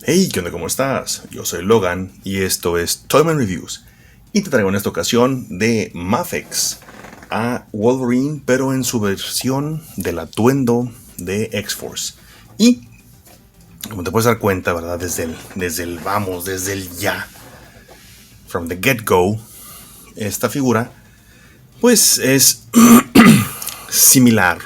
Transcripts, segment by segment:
Hey, ¿qué onda? ¿Cómo estás? Yo soy Logan y esto es Toyman Reviews. Y te traigo en esta ocasión de Mafex a Wolverine, pero en su versión del atuendo de X-Force. Y, como te puedes dar cuenta, ¿verdad? Desde el ya, from the get-go, esta figura, pues es similar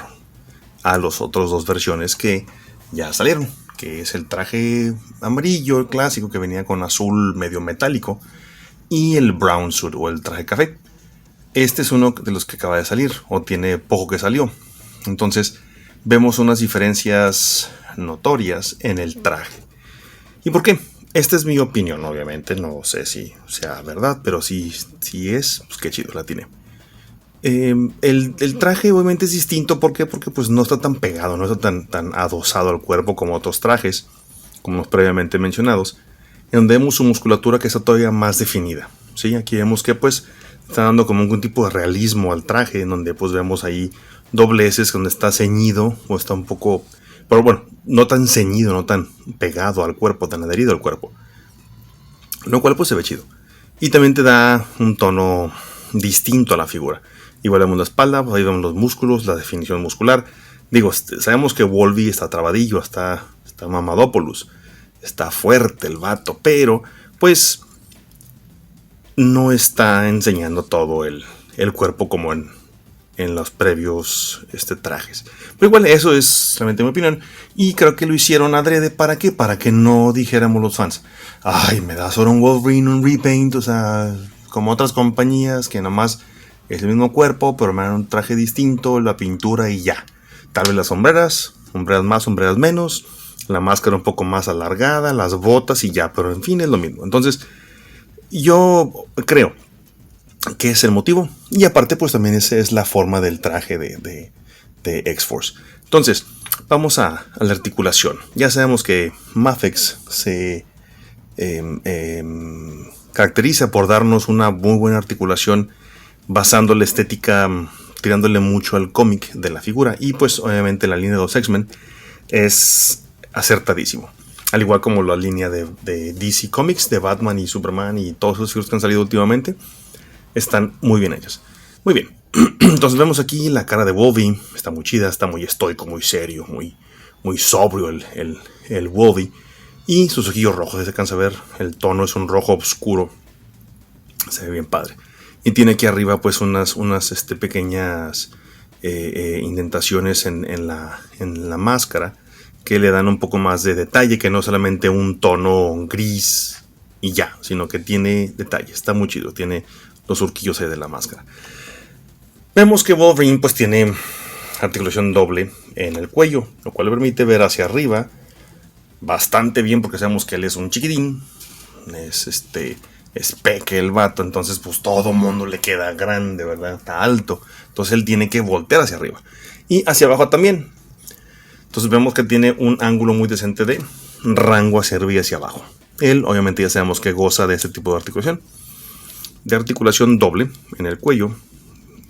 a los otros dos versiones que ya salieron, que es el traje amarillo, el clásico que venía con azul medio metálico, y el brown suit o el traje café. Este es uno de los que acaba de salir, o tiene poco que salió. Entonces vemos unas diferencias notorias en el traje. ¿Y por qué? Esta es mi opinión, obviamente, no sé si sea verdad, pero si es, pues qué chido la tiene. El traje obviamente es distinto, ¿por qué? Porque pues no está tan pegado, no está tan adosado al cuerpo como otros trajes, como los previamente mencionados, en donde vemos su musculatura que está todavía más definida. ¿Sí? Aquí vemos que pues está dando como un tipo de realismo al traje, en donde pues vemos ahí dobleces, donde está ceñido o está un poco, pero bueno, no tan ceñido, no tan pegado al cuerpo, tan adherido al cuerpo, lo cual pues se ve chido. Y también te da un tono distinto a la figura. Igual vemos la espalda, pues ahí vemos los músculos, la definición muscular. Digo, sabemos que Wolvie está trabadillo, está Mamadopoulos, está fuerte el vato, pero pues no está enseñando todo el cuerpo como en los previos trajes. Pero igual eso es realmente mi opinión. Y creo que lo hicieron adrede. ¿Para qué? Para que no dijéramos los fans, ay, me da solo un Wolverine, un repaint. O sea, como otras compañías que nomás es el mismo cuerpo, pero me dan un traje distinto, la pintura y ya. Tal vez las sombreras más, sombreras menos, la máscara un poco más alargada, las botas y ya, pero en fin es lo mismo. Entonces, yo creo que es el motivo. Y aparte, pues también esa es la forma del traje de X-Force. Entonces, vamos a la articulación. Ya sabemos que Mafex se caracteriza por darnos una muy buena articulación, basando la estética, tirándole mucho al cómic de la figura. Y pues obviamente la línea de los X-Men es acertadísimo. Al igual como la línea de DC Comics, de Batman y Superman y todos esos figuras que han salido últimamente, están muy bien hechas. Muy bien. Entonces vemos aquí la cara de Wolverine. Está muy chida, está muy estoico, muy serio, muy sobrio el Wolverine. Y sus ojillos rojos, se alcanza a ver, el tono es un rojo oscuro. Se ve bien padre. Y tiene aquí arriba pues unas pequeñas indentaciones en la máscara, que le dan un poco más de detalle, que no solamente un tono gris y ya, sino que tiene detalle. Está muy chido, tiene los surquillos ahí de la máscara. Vemos que Wolverine pues tiene articulación doble en el cuello, lo cual le permite ver hacia arriba bastante bien, porque sabemos que él es un chiquitín, es peque el vato, entonces pues todo mundo le queda grande, ¿verdad? Está alto, entonces él tiene que voltear hacia arriba y hacia abajo también. Entonces vemos que tiene un ángulo muy decente de rango hacia arriba y hacia abajo. Él obviamente ya sabemos que goza de este tipo de articulación doble en el cuello,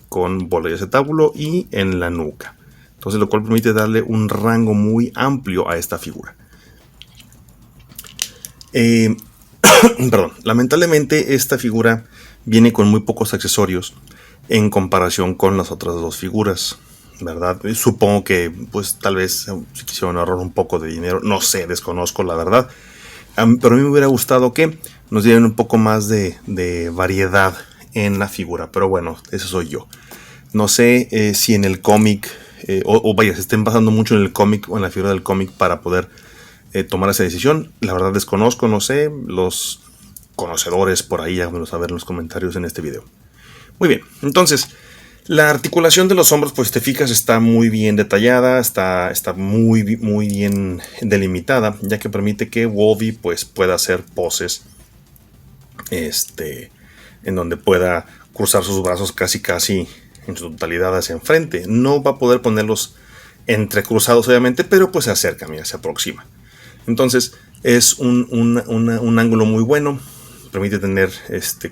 con bola de acetábulo y en la nuca. Entonces lo cual permite darle un rango muy amplio a esta figura. Perdón, lamentablemente esta figura viene con muy pocos accesorios en comparación con las otras dos figuras, ¿verdad? Supongo que pues tal vez se quisieron ahorrar un poco de dinero, no sé, desconozco la verdad. Pero a mí me hubiera gustado que nos dieran un poco más de variedad en la figura, pero bueno, eso soy yo. No sé si en el cómic, o vaya, se estén basando mucho en el cómic o en la figura del cómic para poder tomar esa decisión. La verdad desconozco, no sé, los conocedores por ahí háganmelo saber en los comentarios en este video. Muy bien, entonces la articulación de los hombros, pues te fijas, está muy bien detallada, está muy bien delimitada, ya que permite que Wolvie pues pueda hacer poses en donde pueda cruzar sus brazos casi en su totalidad hacia enfrente. No va a poder ponerlos entrecruzados obviamente, pero pues se acerca, mira, se aproxima. Entonces es un ángulo muy bueno, permite tener,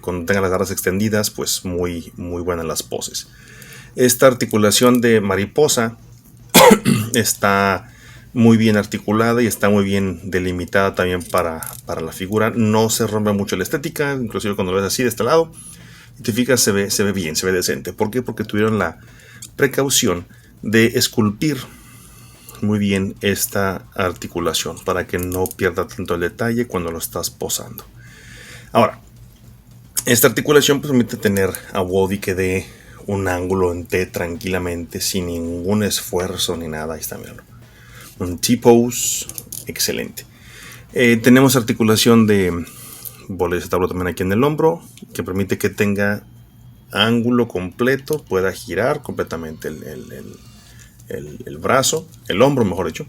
cuando tenga las garras extendidas, pues muy buenas las poses. Esta articulación de mariposa está muy bien articulada y está muy bien delimitada también para la figura. No se rompe mucho la estética, inclusive cuando lo ves así de este lado, y te fijas, se ve bien, se ve decente. ¿Por qué? Porque tuvieron la precaución de esculpir muy bien esta articulación para que no pierda tanto el detalle cuando lo estás posando. Ahora, esta articulación permite tener a Wally que dé un ángulo en T tranquilamente, sin ningún esfuerzo ni nada. Ahí está, mirando. Un T-pose excelente. Tenemos articulación de bola de acetablo también aquí en el hombro, que permite que tenga ángulo completo, pueda girar completamente el brazo, el hombro mejor dicho.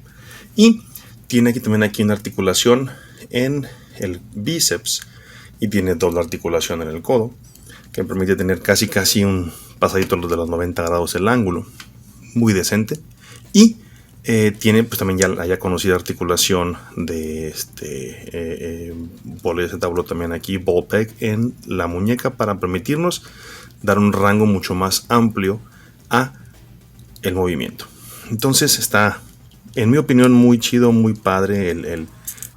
Y tiene aquí también aquí una articulación en el bíceps y tiene doble articulación en el codo, que permite tener casi un pasadito de los 90 grados el ángulo, muy decente. Y tiene pues también ya la ya conocida articulación de bola de acetablo también aquí, ball peg en la muñeca, para permitirnos dar un rango mucho más amplio a el movimiento. Entonces está, en mi opinión, muy chido, muy padre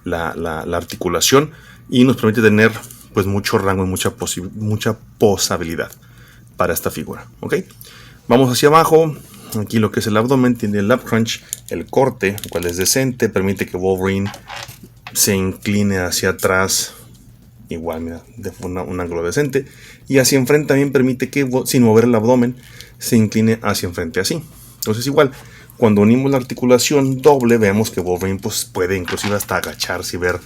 la articulación, y nos permite tener pues mucho rango y mucha posabilidad para esta figura. ¿Ok? Vamos hacia abajo. Aquí lo que es el abdomen tiene el ab crunch, el corte, el cual es decente, permite que Wolverine se incline hacia atrás, igual, mira, de un ángulo decente, y hacia enfrente también permite que, sin mover el abdomen, se incline hacia enfrente así. Entonces igual, cuando unimos la articulación doble, vemos que Wolverine pues, puede inclusive hasta agacharse y ver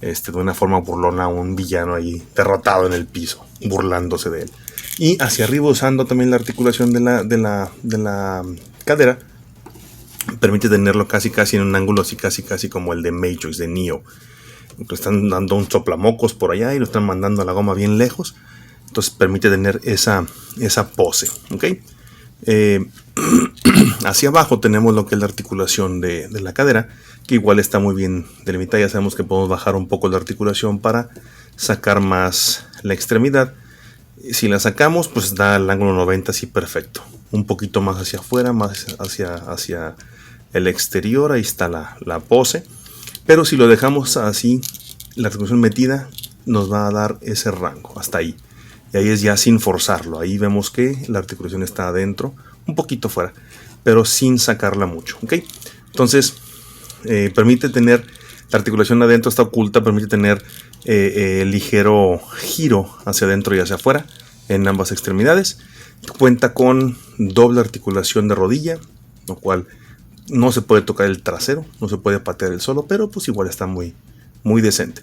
de una forma burlona a un villano ahí derrotado en el piso, burlándose de él. Y hacia arriba, usando también la articulación de la cadera, permite tenerlo casi en un ángulo así casi como el de Matrix, de Neo. Le están dando un soplamocos por allá y lo están mandando a la goma bien lejos. Entonces permite tener esa pose. ¿Ok? Hacia abajo tenemos lo que es la articulación de la cadera, que igual está muy bien delimitada. Ya sabemos que podemos bajar un poco la articulación para sacar más la extremidad. Si la sacamos, pues da el ángulo 90 así perfecto. Un poquito más hacia afuera, más hacia el exterior. Ahí está la pose. Pero si lo dejamos así, la articulación metida nos va a dar ese rango hasta ahí. Y ahí es ya sin forzarlo. Ahí vemos que la articulación está adentro, un poquito fuera, pero sin sacarla mucho. ¿Ok? Entonces, permite tener la articulación adentro, está oculta, permite tener ligero giro hacia adentro y hacia afuera en ambas extremidades. Cuenta con doble articulación de rodilla, lo cual no se puede tocar el trasero, no se puede patear el solo, pero pues igual está muy decente.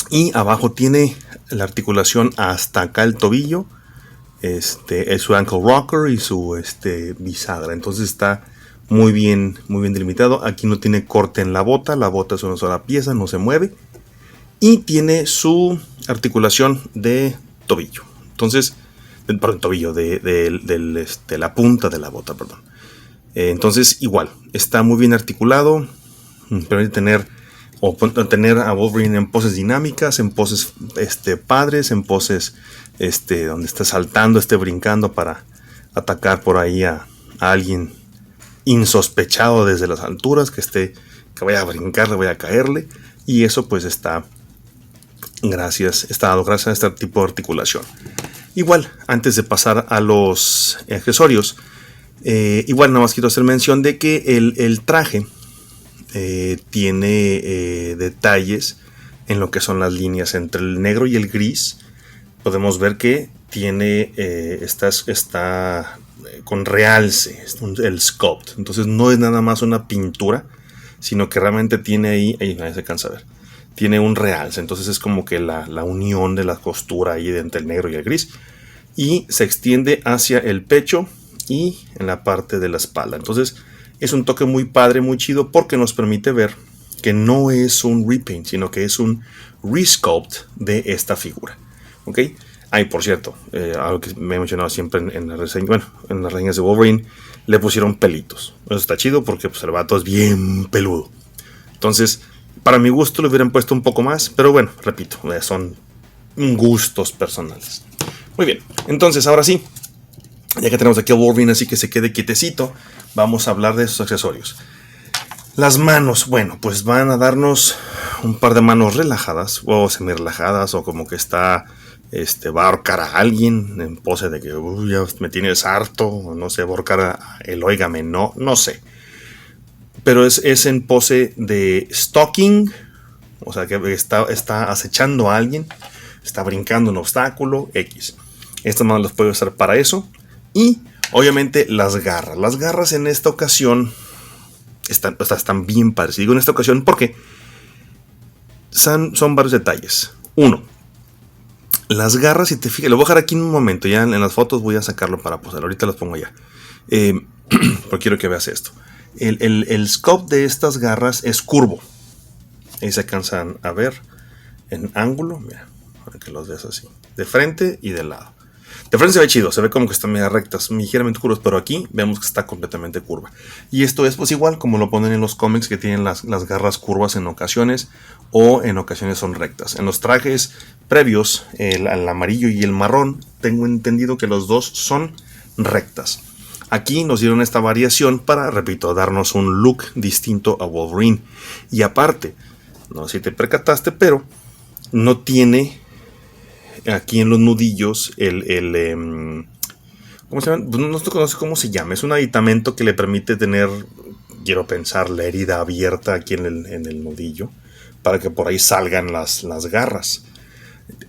Y abajo tiene la articulación hasta acá el tobillo, es su ankle rocker y su bisagra. Entonces está muy bien delimitado. Aquí no tiene corte en la bota es una sola pieza, no se mueve. Y tiene su articulación de tobillo. Entonces, tobillo, de la punta de la bota, perdón. Entonces, igual, está muy bien articulado. Permite tener a Wolverine en poses dinámicas, en poses padres, en poses donde esté saltando, esté brincando para atacar por ahí a alguien insospechado desde las alturas, que vaya a brincarle, vaya a caerle. Y eso pues está dado gracias a este tipo de articulación. Igual, antes de pasar a los accesorios, igual nada más quiero hacer mención de que el traje tiene detalles en lo que son las líneas entre el negro y el gris. Podemos ver que tiene está con realce, el sculpt. Entonces no es nada más una pintura, sino que realmente tiene ahí se cansa a ver, tiene un realce. Entonces es como que la unión de la costura ahí entre el negro y el gris, y se extiende hacia el pecho y en la parte de la espalda. Entonces es un toque muy padre, muy chido, porque nos permite ver que no es un repaint, sino que es un resculpt de esta figura. ¿Ok? Por cierto, algo que me he mencionado siempre en la reseña, bueno, en las reseñas de Wolverine, le pusieron pelitos. Eso está chido porque pues, el vato es bien peludo. Entonces, para mi gusto le hubieran puesto un poco más, pero bueno, repito, son gustos personales. Muy bien, entonces ahora sí, Ya que tenemos aquí a Wolverine, así que se quede quietecito, vamos a hablar de sus accesorios. Las manos, bueno, pues van a darnos un par de manos relajadas, o semi relajadas, o como que va a ahorcar a alguien en pose de que ya me tienes harto, o no sé, va a ahorcar a el óigame, no sé. Pero es en pose de stalking, o sea que está acechando a alguien, está brincando un obstáculo, X. Estas manos las puedo usar para eso. Y obviamente las garras. Las garras en esta ocasión están bien padres. Y digo en esta ocasión porque son varios detalles. Uno, las garras, si te fijas, lo voy a dejar aquí en un momento. Ya en las fotos voy a sacarlo para posar. Ahorita los pongo ya. Pero quiero que veas esto. El scope de estas garras es curvo. Ahí se alcanzan a ver en ángulo. Mira, para que los veas así. De frente y de lado. De frente se ve chido, se ve como que están medio rectas, ligeramente curvas, pero aquí vemos que está completamente curva. Y esto es pues igual como lo ponen en los cómics, que tienen las garras curvas en ocasiones, o en ocasiones son rectas. En los trajes previos, el amarillo y el marrón, tengo entendido que los dos son rectas. Aquí nos dieron esta variación para, repito, darnos un look distinto a Wolverine. Y aparte, no sé si te percataste, pero no tiene aquí en los nudillos ¿cómo se llama? No sé cómo se llama. Es un aditamento que le permite tener, quiero pensar, la herida abierta aquí en el nudillo, para que por ahí salgan las garras.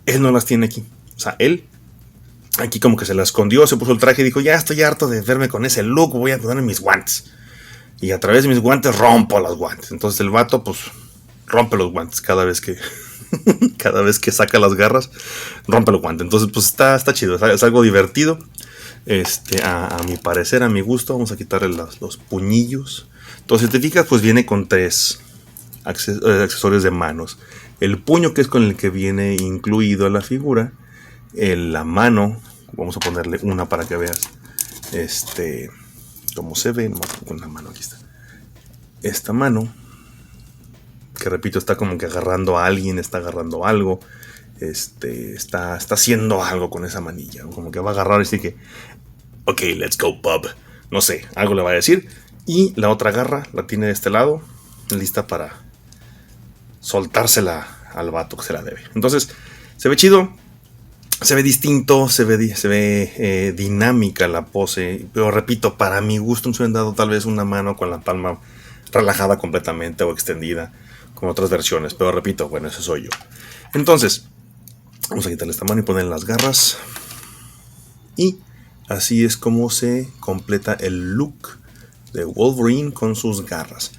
Él no las tiene aquí. O sea, él aquí como que se la escondió, se puso el traje y dijo, ya estoy harto de verme con ese look, voy a ponerme mis guantes. Y a través de mis guantes rompo los guantes. Entonces el vato pues rompe los guantes cada vez que saca las garras, rompe los guantes. Entonces pues está chido, es algo divertido. A mi parecer, a mi gusto, vamos a quitarle los puñillos. Entonces si te fijas, pues viene con 3 accesorios de manos. El puño, que es con el que viene incluido la figura. La mano, vamos a ponerle una para que veas cómo se ve. Con la mano, aquí está. Esta mano, que repito, está como que agarrando a alguien, está agarrando algo. Está haciendo algo con esa manilla, como que va a agarrar y así que, ok, let's go, bub. No sé, algo le va a decir. Y la otra garra la tiene de este lado, lista para soltársela al vato que se la debe. Entonces, se ve chido, se ve distinto, se ve dinámica la pose. Pero repito, para mi gusto nos hubieran dado tal vez una mano con la palma relajada completamente o extendida, con otras versiones. Pero repito, bueno, ese soy yo. Entonces, vamos a quitarle esta mano y poner las garras. Y así es como se completa el look de Wolverine con sus garras.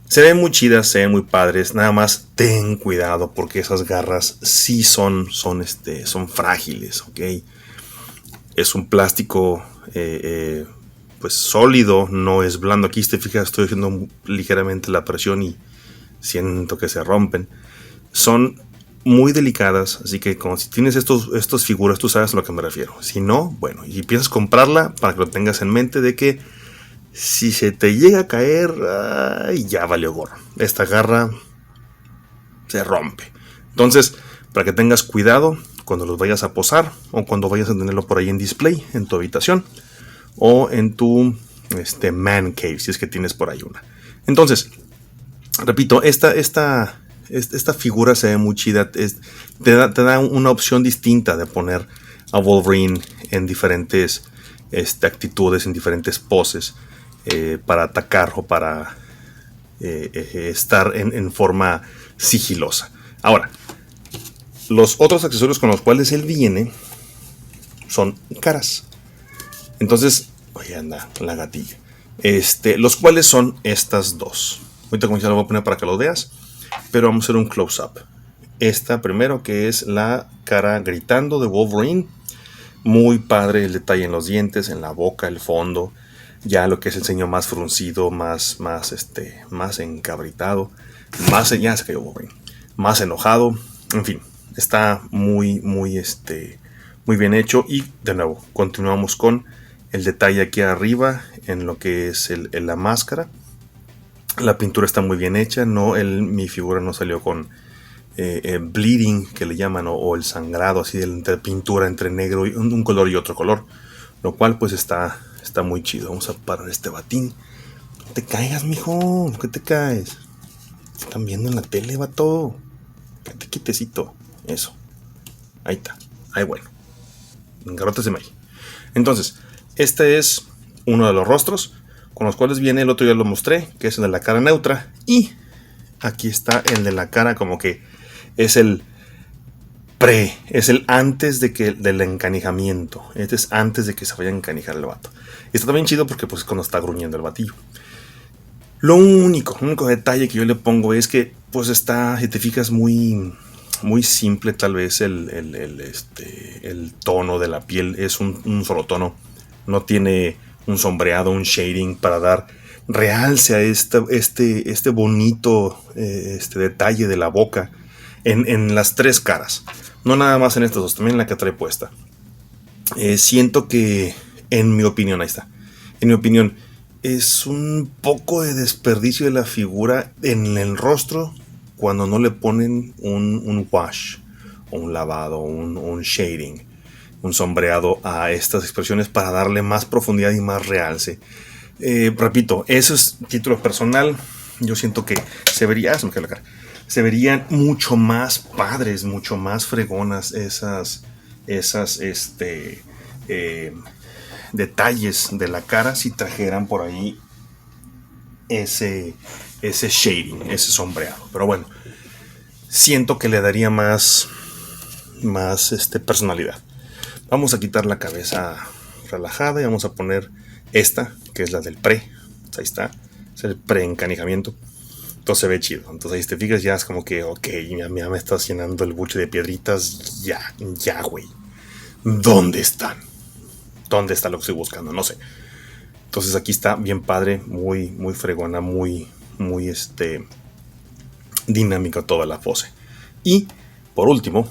Se ven muy chidas, se ven muy padres. Nada más ten cuidado porque esas garras sí son frágiles, ¿ok? Es un plástico pues sólido, no es blando. Aquí te fijas, estoy haciendo ligeramente la presión y siento que se rompen. Son muy delicadas, así que como si tienes estos figuras, tú sabes a lo que me refiero. Si no, bueno, y piensas comprarla para que lo tengas en mente de que si se te llega a caer, ya valió gorro. Esta garra se rompe. Entonces, para que tengas cuidado cuando los vayas a posar o cuando vayas a tenerlo por ahí en display en tu habitación o en tu man cave, si es que tienes por ahí una. Entonces, repito, esta figura se ve muy chida. Te da una opción distinta de poner a Wolverine en diferentes actitudes, en diferentes poses, para atacar o para estar en forma sigilosa. Ahora, los otros accesorios con los cuales él viene son caras. Entonces, oye, anda la gatilla. Los cuales son estas dos. Ahorita como ya lo voy a poner para que lo veas, pero vamos a hacer un close-up. Esta primero, que es la cara gritando de Wolverine. Muy padre el detalle en los dientes, en la boca, el fondo. Ya lo que es el ceño más fruncido, más encabritado. Ya se cayó Wolverine. Más enojado. En fin, está muy bien hecho. Y de nuevo, continuamos con el detalle aquí arriba en lo que es la máscara. La pintura está muy bien hecha. Mi figura no salió con bleeding, que le llaman, o el sangrado así de pintura entre negro y un color y otro color. lo cual pues está muy chido. Vamos a parar este batín. No te caigas, mijo, ¿qué te caes? Están viendo en la tele, vato. Quédate quietecito. Eso. Ahí está. Ahí bueno. Garrotes de maíz. Entonces, este es uno de los rostros con los cuales viene. El otro ya lo mostré, que es el de la cara neutra. Y aquí está el de la cara como que es el es el antes del encanijamiento. Este es antes de que se vaya a encanijar el vato. Y está también chido porque pues cuando está gruñendo el batillo. Lo único detalle que yo le pongo es que pues está, si te fijas, muy simple tal vez el tono de la piel. Es un solo tono. No tiene un sombreado, un shading para dar realce a este bonito detalle de la boca en las tres caras. No nada más en estas dos, también en la que trae puesta. Siento que, en mi opinión, ahí está. En mi opinión, es un poco de desperdicio de la figura en el rostro cuando no le ponen un wash, o un lavado, un shading, un sombreado a estas expresiones para darle más profundidad y más realce. Repito, eso es título personal. Yo siento que se vería, se me cae la cara. Se verían mucho más padres, mucho más fregonas esas detalles de la cara si trajeran por ahí ese shading, ese sombreado. Pero bueno, siento que le daría más personalidad. Vamos a quitar la cabeza relajada y vamos a poner esta, que es la del pre. Ahí está, es el pre-encanijamiento. Entonces se ve chido. Entonces ahí te fijas, ya es como que, ok, ya me estás llenando el buche de piedritas. Ya, güey. ¿Dónde están? ¿Dónde está lo que estoy buscando? No sé. Entonces aquí está bien padre, muy fregona, muy dinámica toda la pose. Y por último,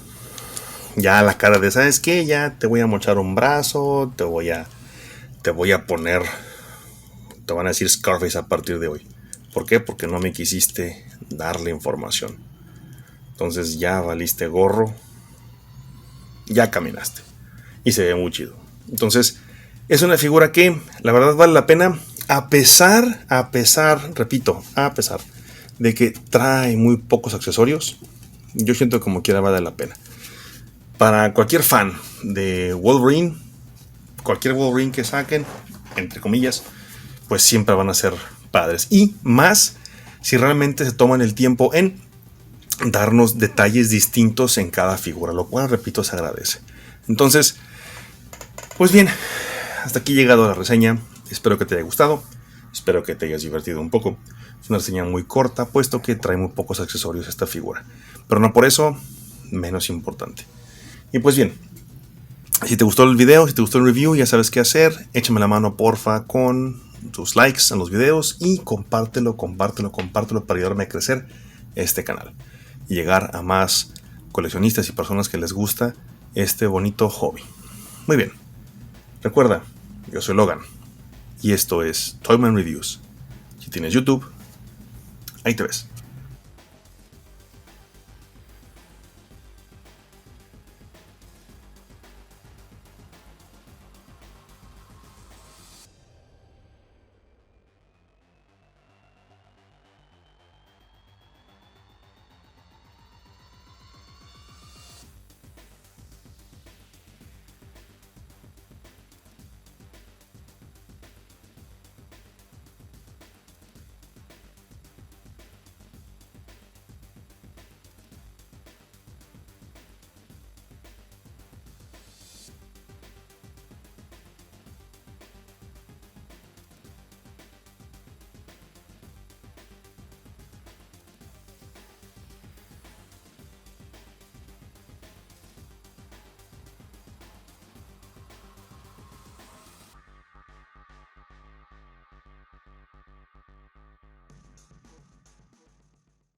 ya la cara de, ¿sabes qué? Ya te voy a mochar un brazo, te voy a poner, te van a decir Scarface a partir de hoy. ¿Por qué? Porque no me quisiste darle información. Entonces ya valiste gorro. Ya caminaste. Y se ve muy chido. Entonces es una figura que la verdad vale la pena. A pesar, repito, a pesar de que trae muy pocos accesorios, yo siento que como quiera vale la pena. Para cualquier fan de Wolverine, cualquier Wolverine que saquen, entre comillas, pues siempre van a ser padres. Y más si realmente se toman el tiempo en darnos detalles distintos en cada figura, lo cual, repito, se agradece. Entonces, pues bien, hasta aquí ha llegado la reseña. Espero que te haya gustado, espero que te hayas divertido un poco. Es una reseña muy corta, puesto que trae muy pocos accesorios esta figura, pero no por eso menos importante. Y pues bien, si te gustó el video, si te gustó el review, ya sabes qué hacer. Échame la mano porfa con tus likes en los videos y compártelo para ayudarme a crecer este canal y llegar a más coleccionistas y personas que les gusta este bonito hobby. Muy bien, recuerda, yo soy Logan y esto es Toyman Reviews. Si tienes YouTube, ahí te ves.